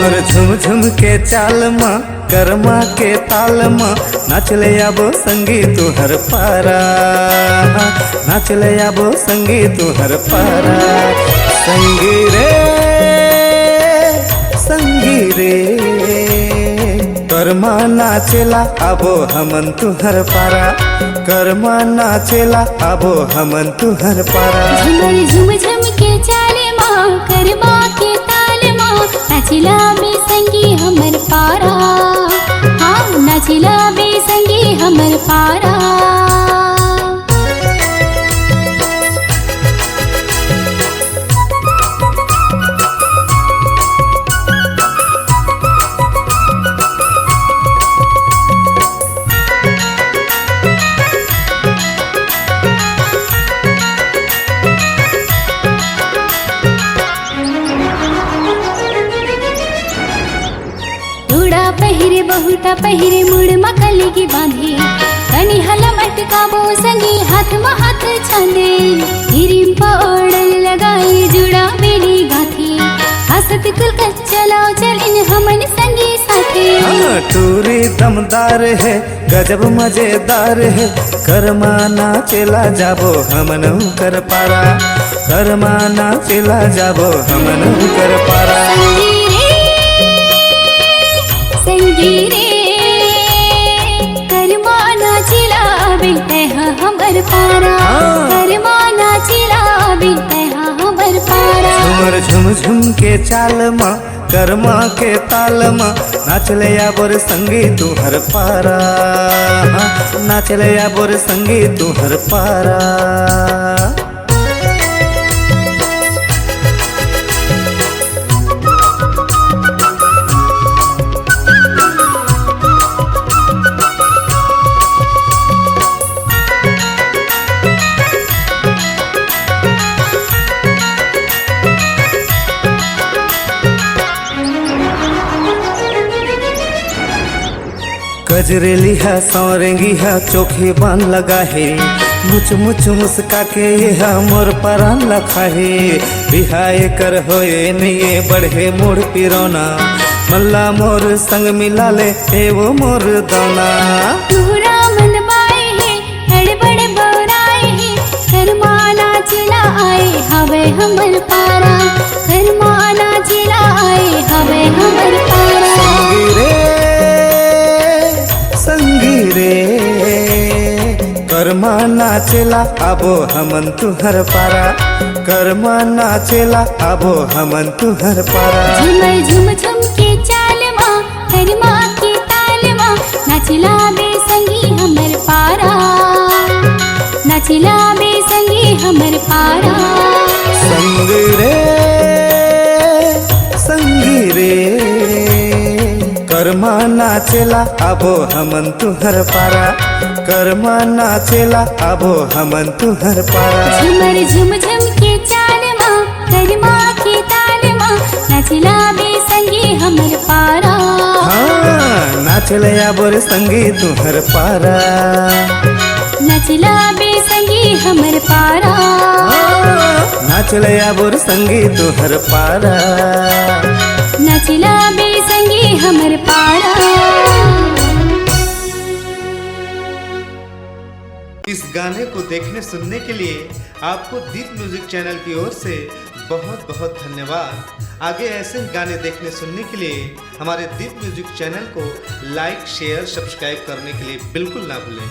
झुमर झुम झुम के चाल माँ कर्मा के ताल माँ नाचले आबो संगी तुहर पारा, नाचले आबो संगी तुहर पारा। संगी रे कर्मा नाचेला आबो हमन तुहर पारा, कर्मा नाचेला आबो हमन तुहर पारा। झुमर झुम झुम के चाले माँ कर्मा के ताल माँ नाचिला बे संगी हमर पारा, हाँ नाचिला बे संगी हमर पारा। पहिरे बहुता पहिरे मुड़ मकली की बांधे तनी हला मटकाबो संगी हाथ में हाथ छांदे। हिरिम पौड़ल लगाई जुड़ा बेली गाथी हसत कुल कच्चलाओ चलिन हमन संगी साथे। टूरी दमदार है गजब मजेदार है कर्मा नाचेला जाबो हमन कर पारा, कर्मा नाचेला जाबो हमन कर पारा। संगी रे कर्मा नाचिला बिनते हमर पारा, कर्मा नाचिला बिनते हमर पारा। झुमर झुम झुम के चाल माँ कर्मा के ताल माँ नाचले आबोर संगी तुहर पारा, नाचले आबोर संगी तुहर पारा। गजरेली है सौरेंगी है चोखे बान लगा है मुच मुच मुस्का के यह मोर परान लखा है। बिहाय कर होए नहीं बढ़े मोर पिरौना मल्ला मोर संग मिला ले ए वो मोर दाना। तुहरा मन बाए है हड़बड़ बौराए है कर्मा नाचिला आए हवे हमर पारा, कर्मा नाचिला आए हवे हमर पारा। संगी रे कर्मा नाचेला आबो हमन तुहर पारा, कर्मा नाचेला आबो हमन तुहर पारा। झुमर झुम झुम के चाल माँ कर्मा के ताल माँ नाचिला बे संगी हमर पारा, नाचिला बे संगी हमर पारा। संगी रे कर्मा नाचेला आबो हमन तुहर पारा, कर्मा नाचेला आबो हमन तुहर पारा। झुमर झुम झुम के चाल माँ कर्मा के ताल माँ नाचिला बे संगी हमर पारा, हाँ नाचले आबोर संगी तुहर पारा, नाचिला बे संगी हमर पारा, नाचले आबोर संगी तुहर पारा, नाचिला बे संगी हमर पारा। इस गाने को देखने सुनने के लिए आपको दीप म्यूजिक चैनल की ओर से बहुत बहुत धन्यवाद। आगे ऐसे ही गाने देखने सुनने के लिए हमारे दीप म्यूजिक चैनल को लाइक शेयर सब्सक्राइब करने के लिए बिल्कुल ना भूलें।